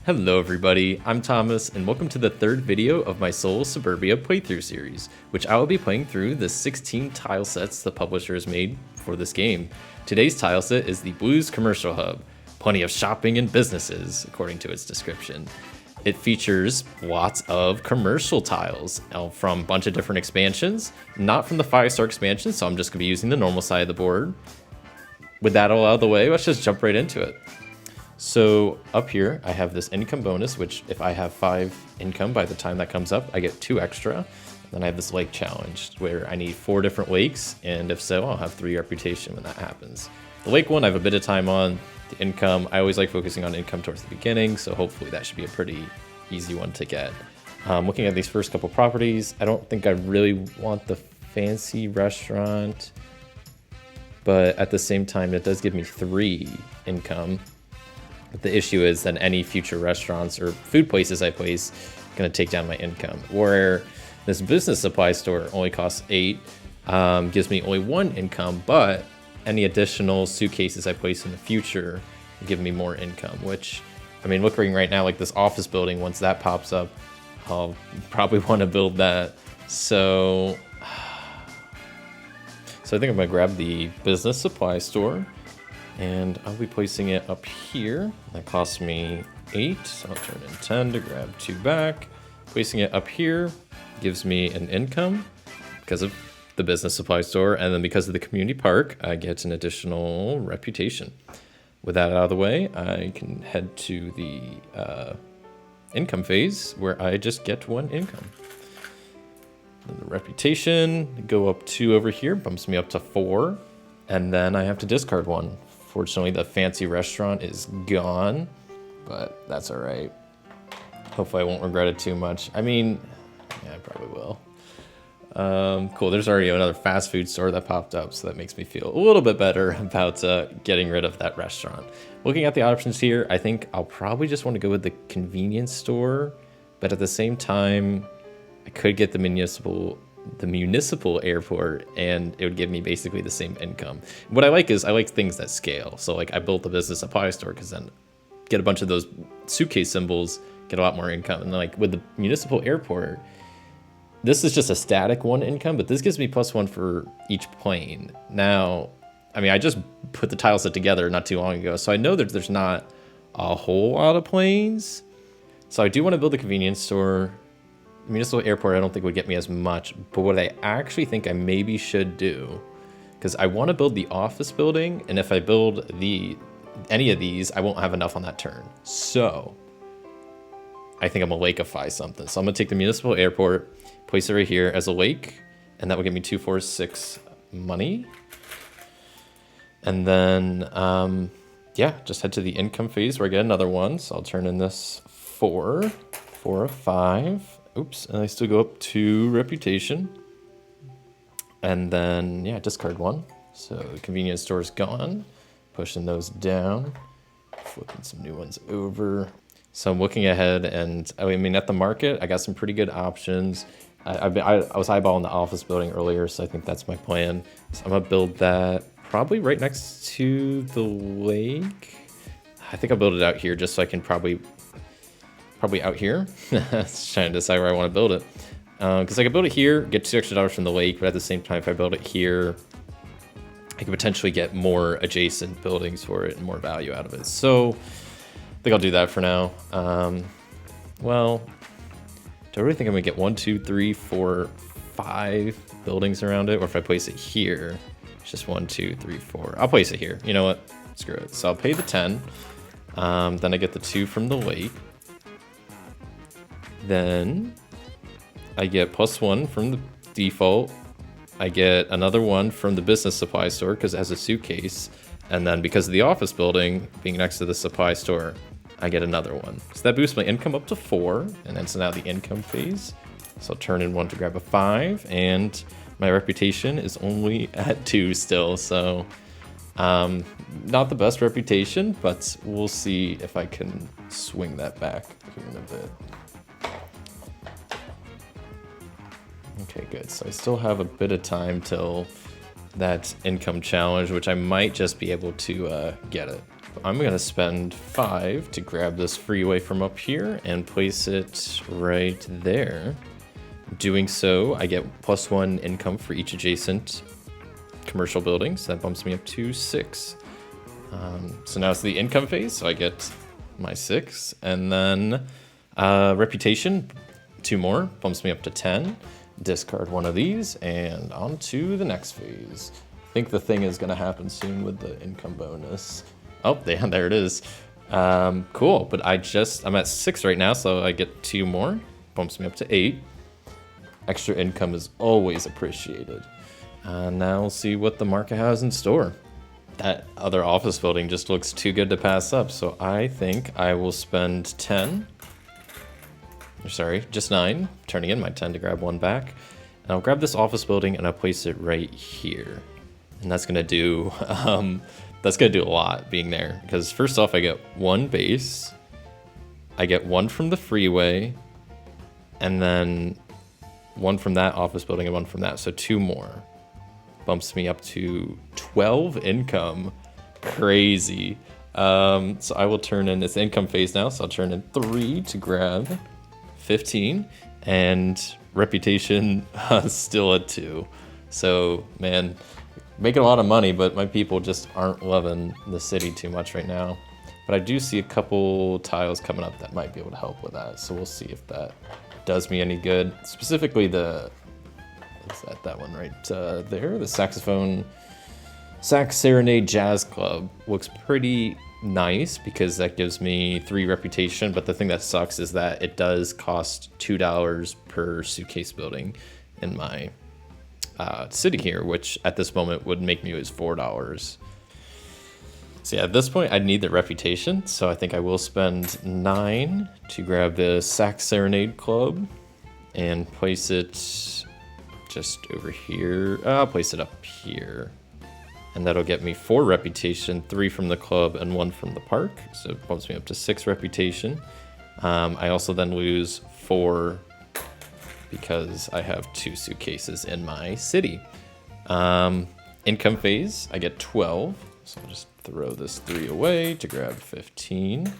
Hello everybody, I'm Thomas, and welcome to the third video of my solo Suburbia playthrough series, which I will be playing through the 16 tile sets the publisher has made for this game. Today's tile set is the Blues Commercial Hub, plenty of shopping and businesses, according to its description. It features lots of commercial tiles from a bunch of different expansions, not from the 5-star expansion, so I'm just going to be using the normal side of the board. With that all out of the way, let's just jump right into it. So up here, I have this income bonus, which if I have 5 income by the time that comes up, I get 2 extra. Then I have this lake challenge where I need 4 different lakes, and if so, I'll have 3 reputation when that happens. The lake one, I have a bit of time on. The income, I always like focusing on income towards the beginning, so hopefully that should be a pretty easy one to get. Looking at these first couple properties, I don't think I really want the fancy restaurant, but at the same time, it does give me 3 income. But the issue is that any future restaurants or food places I place going to take down my income. Where this business supply store only costs 8, gives me only 1 income, but any additional suitcases I place in the future give me more income, which, I mean, looking right now, like this office building, once that pops up, I'll probably want to build that. So I think I'm going to grab the business supply store. And I'll be placing it up here. That costs me 8, so I'll turn in 10 to grab 2 back. Placing it up here gives me an income because of the business supply store, and then because of the community park, I get an additional reputation. With that out of the way, I can head to the income phase where I just get 1 income. And the reputation, go up 2 over here, bumps me up to 4, and then I have to discard 1. Fortunately, the fancy restaurant is gone, but that's all right. Hopefully I won't regret it too much. I mean, yeah, I probably will. Cool, there's already another fast food store that popped up, so that makes me feel a little bit better about getting rid of that restaurant. Looking at the options here, I think I'll probably just want to go with the convenience store, but at the same time, I could get the municipal airport, and it would give me basically the same income. What I like is I like things that scale. So like I built the business supply store because then get a bunch of those suitcase symbols, get a lot more income. And then like with the municipal airport, this is just a static 1 income, but this gives me +1 for each plane. Now, I mean, I just put the tile set together not too long ago, so I know that there's not a whole lot of planes. So I do want to build a convenience store. Municipal airport I don't think would get me as much, but what I actually think I maybe should do, because I want to build the office building, and if I build any of these, I won't have enough on that turn. So I think I'm gonna lakeify something. So I'm gonna take the municipal airport, place it right here as a lake, and that will give me 2, 4, 6 money. And then yeah, just head to the income phase where I get another 1. So I'll turn in this 4 of 5. Oops, and I still go up 2 reputation. And then, yeah, discard 1. So the convenience store is gone. Pushing those down. Flipping some new ones over. So I'm looking ahead, and I mean, at the market, I got some pretty good options. I was eyeballing the office building earlier, so I think that's my plan. So I'm going to build that probably right next to the lake. I think I'll build it out here just so I can probably out here. Just trying to decide where I want to build it. Because I could build it here, get $2 extra from the lake, but at the same time, if I build it here, I could potentially get more adjacent buildings for it and more value out of it. So I think I'll do that for now. Well, do I really think I'm gonna get 1, 2, 3, 4, 5 buildings around it? Or if I place it here, it's just 1, 2, 3, 4. I'll place it here. You know what? Screw it. So I'll pay the 10. Then I get the 2 from the lake. Then I get +1 from the default. I get another 1 from the business supply store because it has a suitcase. And then because of the office building being next to the supply store, I get another 1. So that boosts my income up to 4. And then so now the income phase. So I'll turn in 1 to grab a 5. And my reputation is only at 2 still. So not the best reputation, but we'll see if I can swing that back here in a bit. Okay, good. So I still have a bit of time till that income challenge, which I might just be able to get it. I'm gonna spend 5 to grab this freeway from up here and place it right there. Doing so, I get +1 income for each adjacent commercial building, so that bumps me up to 6. So now it's the income phase, so I get my 6, and then reputation, 2 more, bumps me up to 10. Discard one of these, and on to the next phase. I think the thing is gonna happen soon with the income bonus. Oh, yeah, there it is. Cool, but I'm at 6 right now, so I get 2 more, bumps me up to 8. Extra income is always appreciated. Now we'll see what the market has in store. That other office building just looks too good to pass up, so I think I will spend 10. Sorry, just 9, turning in my 10 to grab 1 back. And I'll grab this office building and I'll place it right here. And that's gonna do a lot being there, because first off I get 1 base, I get 1 from the freeway, and then 1 from that office building and 1 from that, so 2 more. Bumps me up to 12 income. Crazy. So I will turn in, it's the income phase now, so I'll turn in 3 to grab 15, and reputation still at 2. So man, making a lot of money, but my people just aren't loving the city too much right now. But I do see a couple tiles coming up that might be able to help with that, so we'll see if that does me any good. Specifically the, is that one right there? The Sax Serenade Jazz Club looks pretty nice because that gives me 3 reputation, but the thing that sucks is that it does cost $2 per suitcase building in my city here, which at this moment would make me lose $4. So yeah, at this point I'd need the reputation, so I think I will spend 9 to grab the Sax Serenade Club and place it just over here. I'll place it up here. And that'll get me 4 reputation, 3 from the club and 1 from the park. So it bumps me up to 6 reputation. I also then lose 4 because I have 2 suitcases in my city. Income phase, I get 12. So I'll just throw this 3 away to grab 15.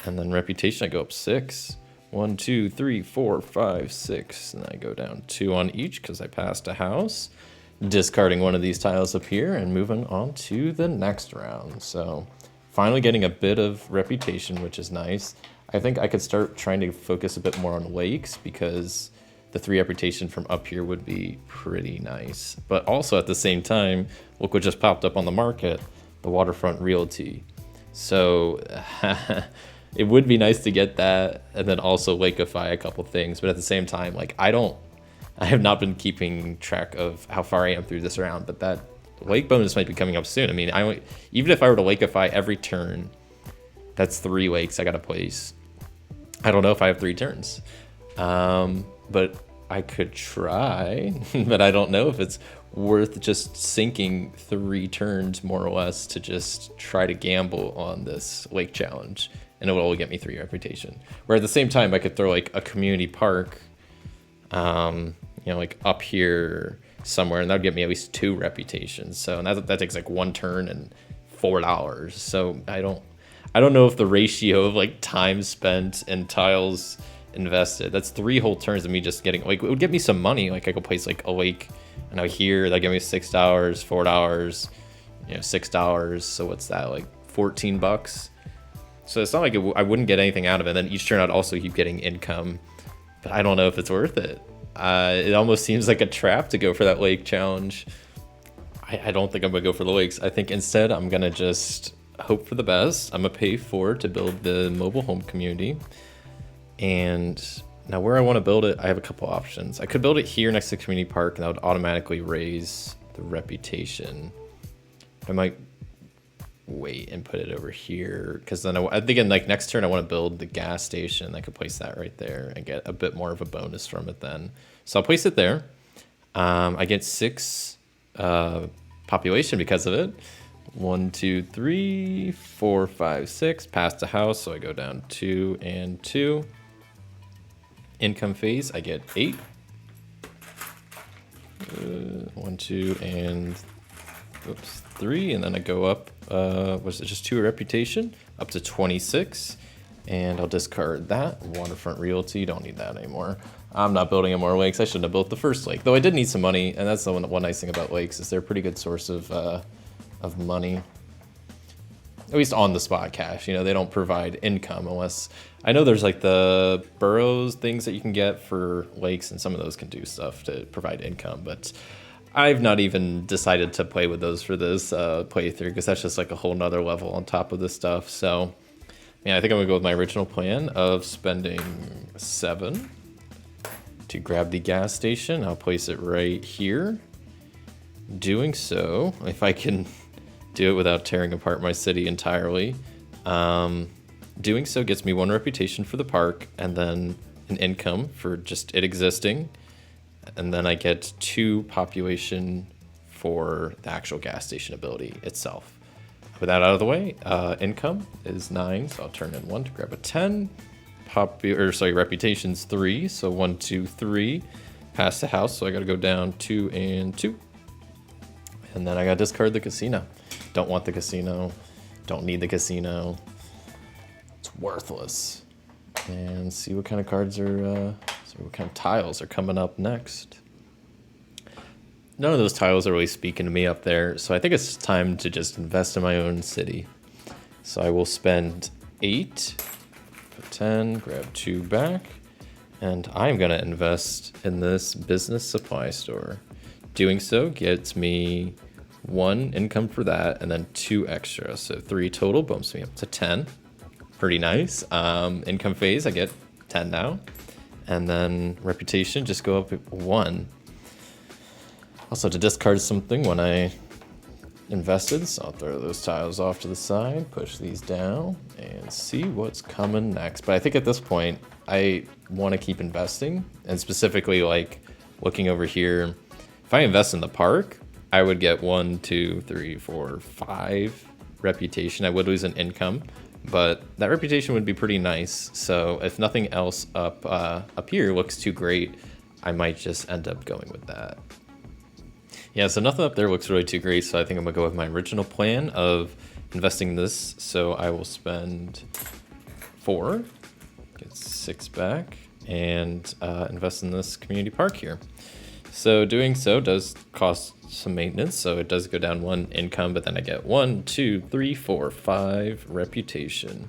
And then reputation, I go up 6. 1, 2, 3, 4, 5, 6. And I go down 2 on each because I passed a house. Discarding one of these tiles up here and moving on to the next round. So finally getting a bit of reputation, which is nice. I think I could start trying to focus a bit more on lakes because the 3 reputation from up here would be pretty nice. But also at the same time, look what just popped up on the market, the Waterfront Realty. So it would be nice to get that and then also lakeify a couple things. But at the same time, like I have not been keeping track of how far I am through this round, but that lake bonus might be coming up soon. I mean, even if I were to lakeify every turn, that's 3 lakes I gotta place. I don't know if I have 3 turns, but I could try, but I don't know if it's worth just sinking 3 turns more or less to just try to gamble on this lake challenge, and it will only get me 3 reputation. Where at the same time, I could throw like a community park, you know, like up here somewhere, and that would get me at least 2 reputations. So and that takes like 1 turn and $4. So I don't know if the ratio of like time spent and tiles invested, that's 3 whole turns of me just getting, like, it would get me some money. Like I could place like a lake, and out here that give me $6, $4, you know, $6. So what's that, like $14? So it's not like I wouldn't get anything out of it. And then each turn I'd also keep getting income, but I don't know if it's worth it. It almost seems like a trap to go for that lake challenge. I don't think I'm gonna go for the lakes. I think instead I'm gonna just hope for the best. I'm gonna pay 4 to build the mobile home community. And now where I want to build it, I have a couple options. I could build it here next to the community park, and that would automatically raise the reputation. I might wait and put it over here, because then I think in like next turn I want to build the gas station. I could place that right there and get a bit more of a bonus from it then. So I'll place it there. I get 6 population because of it. 1, 2, 3, 4, 5, 6. Past a house, so I go down 2 and 2. Income phase, I get 8. 1, 2, and oops, 3, and then I go up, was it just 2 reputation? Up to 26, and I'll discard that. Waterfront Realty, don't need that anymore. I'm not building any more lakes. I shouldn't have built the first lake, though I did need some money, and that's the one nice thing about lakes is they're a pretty good source of money. At least on the spot cash, you know, they don't provide income unless, I know there's like the burrows things that you can get for lakes, and some of those can do stuff to provide income, but I've not even decided to play with those for this playthrough because that's just like a whole nother level on top of this stuff. So yeah, I think I'm gonna go with my original plan of spending 7 to grab the gas station. I'll place it right here. Doing so, if I can do it without tearing apart my city entirely, doing so gets me 1 reputation for the park and then an income for just it existing. And then I get 2 population for the actual gas station ability itself. With that out of the way, income is 9, so I'll turn in 1 to grab a 10. Reputation's 3, so 1, 2, 3. Pass the house, so I gotta go down 2 and 2. And then I gotta discard the casino. Don't want the casino. Don't need the casino. It's worthless. And see what kind of cards are, what kind of tiles are coming up next. None of those tiles are really speaking to me up there, so I think it's time to just invest in my own city. So I will spend 8, put 10, grab 2 back, and I'm gonna invest in this business supply store. Doing so gets me 1 income for that, and then 2 extra, so 3 total, bumps me up to 10. Pretty nice. Income phase, I get 10 now. And then reputation, just go up 1. Also to discard something when I invested, so I'll throw those tiles off to the side, push these down, and see what's coming next. But I think at this point, I want to keep investing, and specifically like looking over here, if I invest in the park, I would get 1, 2, 3, 4, 5 reputation. I would lose an income, but that reputation would be pretty nice. So if nothing else up here looks too great, I might just end up going with that. Yeah, so nothing up there looks really too great, so I think I'm gonna go with my original plan of investing in this. So I will spend 4, get 6 back, and invest in this community park here. So doing so does cost some maintenance, so it does go down 1 income, but then I get 1, 2, 3, 4, 5 reputation.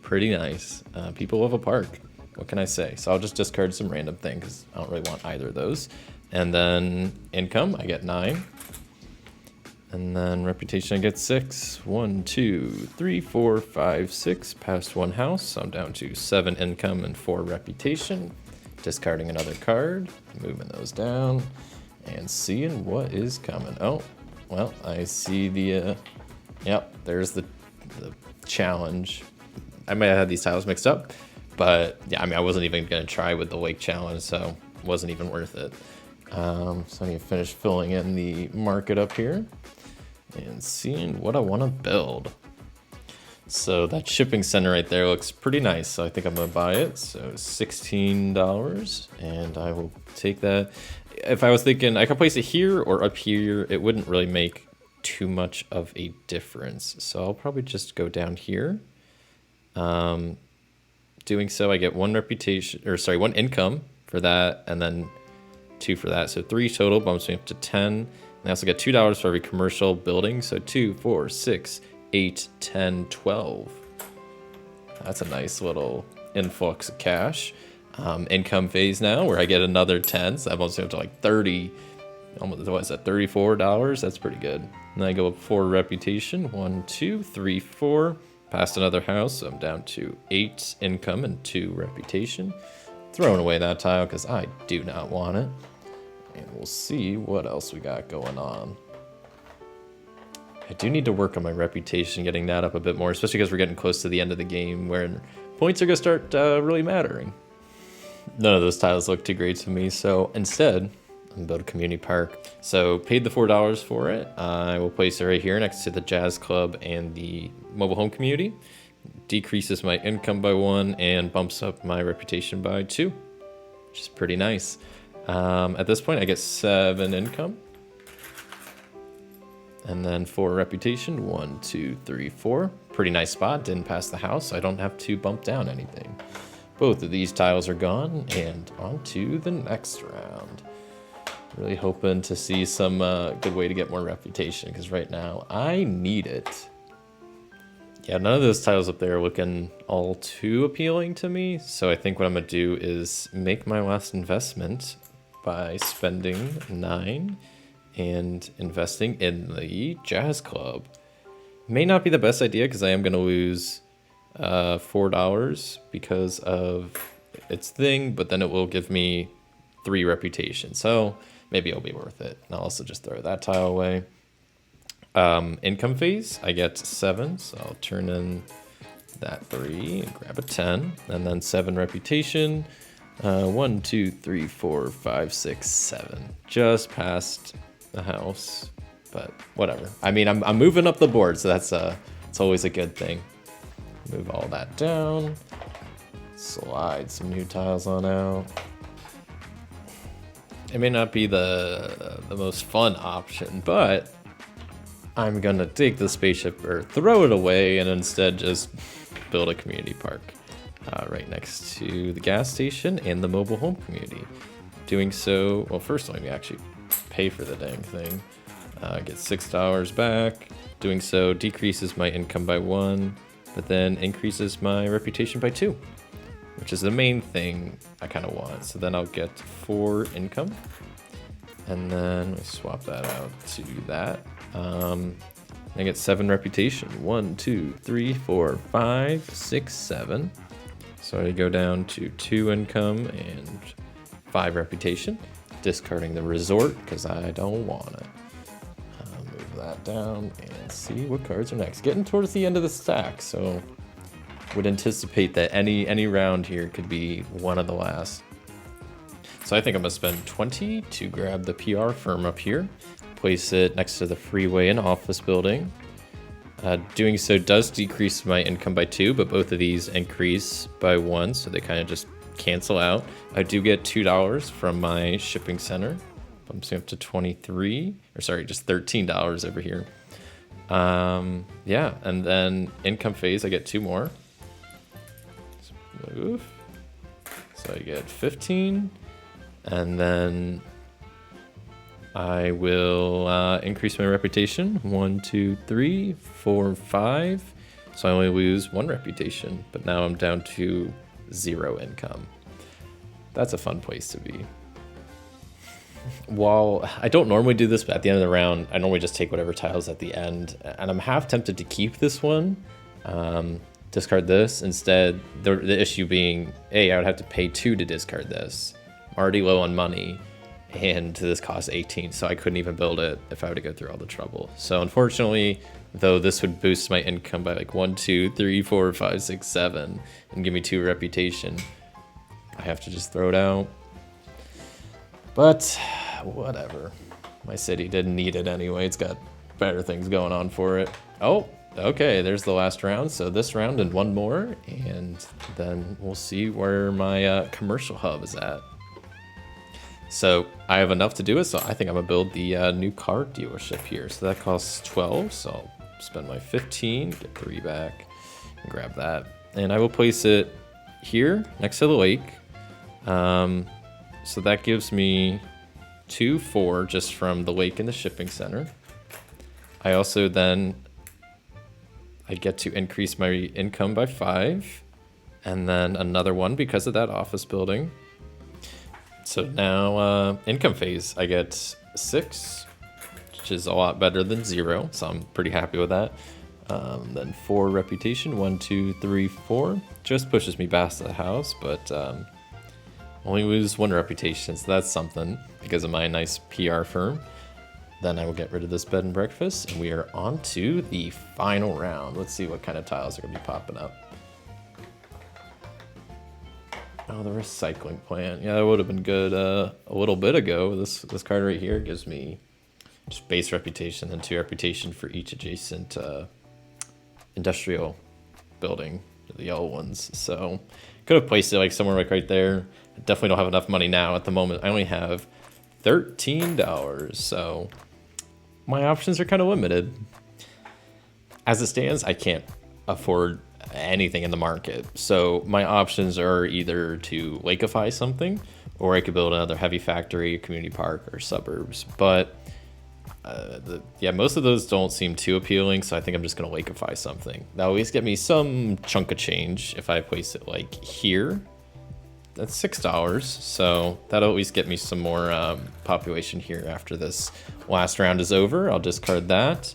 Pretty nice. People love a park. What can I say? So I'll just discard some random thing because I don't really want either of those. And then income, I get 9. And then reputation, I get 6. 1, 2, 3, 4, 5, 6. Past 1 house, so I'm down to 7 income and 4 reputation. Discarding another card, moving those down, and seeing what is coming. Oh, well, I see the, yep, there's the challenge. I might have had these tiles mixed up, but yeah, I mean, I wasn't even gonna try with the lake challenge, so it wasn't even worth it. So I need to finish filling in the market up here and seeing what I want to build. So that shipping center right there looks pretty nice, so I think I'm gonna buy it. So $16, and I will take that. If I was thinking I could place it here or up here, it wouldn't really make too much of a difference. So I'll probably just go down here. Doing so, I get 1 reputation, or sorry, 1 income for that, and then 2 for that. So 3 total, bumps me up to 10. And I also get $2 for every commercial building. So 2, 4, 6, 8, 10, 12. That's a nice little influx of cash. Income phase now, where I get another 10. So I'm almost up to like 30, almost, what is that, $34? That's pretty good. And then I go up 4 reputation. 1, 2, 3, 4. Past another house, so I'm down to 8 income and 2 reputation. Throwing away that tile because I do not want it. And we'll see what else we got going on. I do need to work on my reputation, getting that up a bit more, especially because we're getting close to the end of the game where points are going to start really mattering. None of those tiles look too great to me, so instead, I'm going to build a community park. So paid the $4 for it. I will place it right here next to the jazz club and the mobile home community. Decreases my income by 1 and bumps up my reputation by 2, which is pretty nice. At this point, I get 7 income. And then 4 reputation. 1, 2, 3, 4. Pretty nice spot. Didn't pass the house, so I don't have to bump down anything. Both of these tiles are gone, and on to the next round. Really hoping to see some good way to get more reputation, because right now I need it. Yeah, none of those tiles up there are looking all too appealing to me, so I think what I'm going to do is make my last investment by spending 9 and investing in the jazz club. May not be the best idea because I am going to lose $4 because of its thing, but then it will give me 3 reputation, so maybe it'll be worth it. And I'll also just throw that tile away. Income phase, I get 7, so I'll turn in that 3 and grab a 10, and then 7 reputation. 1, 2, 3, 4, 5, 6, 7. Just past the house, but whatever. I mean, I'm moving up the board, so it's always a good thing. Move all that down. Slide some new tiles on out. It may not be the most fun option, but I'm gonna take the spaceship or throw it away and instead just build a community park right next to the gas station and the mobile home community. Doing so, well, first let me actually pay for the dang thing. Get $6 back. Doing so decreases my income by 1, but then increases my reputation by 2, which is the main thing I kind of want. So then I'll get 4 income, and then we swap that out to that. I get 7 reputation. 1, 2, 3, 4, 5, 6, 7. So I go down to 2 income and 5 reputation. Discarding the resort because I don't want it. Move that down and see what cards are next. Getting towards the end of the stack, so would anticipate that any round here could be one of the last. So I think I'm gonna spend 20 to grab the PR firm up here, place it next to the freeway and office building. Doing so does decrease my income by 2, but both of these increase by 1, so they kind of just cancel out. I do get $2 from my shipping center. Bumps me up to 23, or sorry, just $13 over here. Yeah, and then income phase, I get 2 more. Move. So I get 15, and then I will increase my reputation. 1, 2, 3, 4, 5. So I only lose 1 reputation, but now I'm down to 0 income. That's a fun place to be. While I don't normally do this, but at the end of the round, I normally just take whatever tiles at the end, and I'm half tempted to keep this one. Discard this instead. The issue being, I would have to pay 2 to discard this. I'm already low on money, and this costs 18, so I couldn't even build it if I were to go through all the trouble. So unfortunately, though, this would boost my income by like 1, 2, 3, 4, 5, 6, 7, and give me 2 reputation. I have to just throw it out. But whatever. My city didn't need it anyway. It's got better things going on for it. Oh, okay, there's the last round. So this round and 1 more, and then we'll see where my commercial hub is at. So I have enough to do it, so I think I'm gonna build the new car dealership here. So that costs 12, so I'll spend my 15, get 3 back, and grab that. And I will place it here next to the lake. So that gives me 2, 4 just from the lake and the shipping center. I also then, I get to increase my income by 5, and then another 1 because of that office building. So now income phase, I get 6, which is a lot better than 0, so I'm pretty happy with that. Then 4 reputation, 1, 2, 3, 4, just pushes me past the house, but only lose 1 reputation, so that's something because of my nice PR firm. Then I will get rid of this bed and breakfast, and we are on to the final round. Let's see what kind of tiles are gonna be popping up. Oh, the recycling plant. Yeah, that would have been good a little bit ago. This card right here gives me just base reputation and 2 reputation for each adjacent industrial building, the yellow ones. So could have placed it like somewhere like right there. I definitely don't have enough money now at the moment. I only have $13, so my options are kind of limited. As it stands, I can't afford anything in the market. So my options are either to lakeify something, or I could build another heavy factory, community park, or suburbs. But yeah, most of those don't seem too appealing, so I think I'm just gonna lakeify something. That'll at least get me some chunk of change if I place it like here. That's $6, so that'll at least get me some more population here after this last round is over. I'll discard that.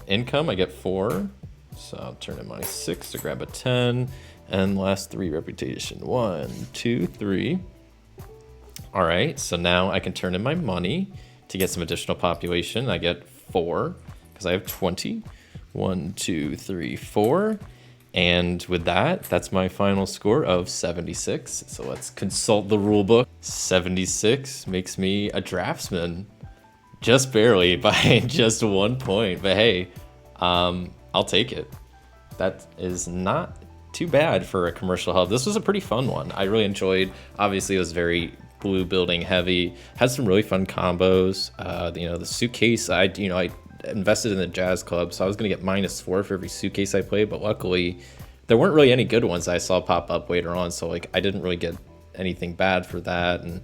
Income, I get 4, so I'll turn in my 6 to grab a 10, and last 3 reputation. 1, 2, 3. All right, so now I can turn in my money to get some additional population. I get 4 because I have 20. 1, 2, 3, 4. And with that, that's my final score of 76. So let's consult the rule book. 76 makes me a draftsman. Just barely, by just 1 point. But hey, I'll take it. That is not too bad for a commercial hub. This was a pretty fun one. I really enjoyed. Obviously, it was very blue building heavy. Had some really fun combos. The suitcase, I invested in the jazz club, so I was gonna get -4 for every suitcase I played, but luckily there weren't really any good ones I saw pop up later on, so like I didn't really get anything bad for that. And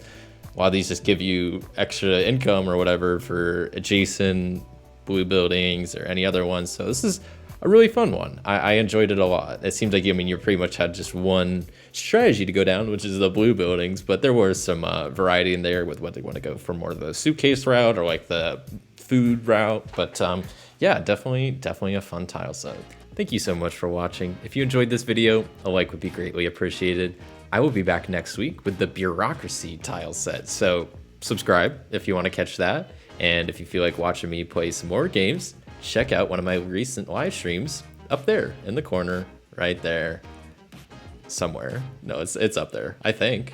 a lot of these just give you extra income or whatever for adjacent blue buildings or any other ones, so this is a really fun one. I enjoyed it a lot. It seemed like, you pretty much had just one strategy to go down, which is the blue buildings, but there was some variety in there with whether you want to go for more of the suitcase route or like the food route. But yeah, definitely a fun tile set. Thank you so much for watching. If you enjoyed this video, a like would be greatly appreciated. I will be back next week with the bureaucracy tile set, so subscribe if you want to catch that. And if you feel like watching me play some more games, check out one of my recent live streams up there in the corner, right there somewhere. No, it's up there, I think.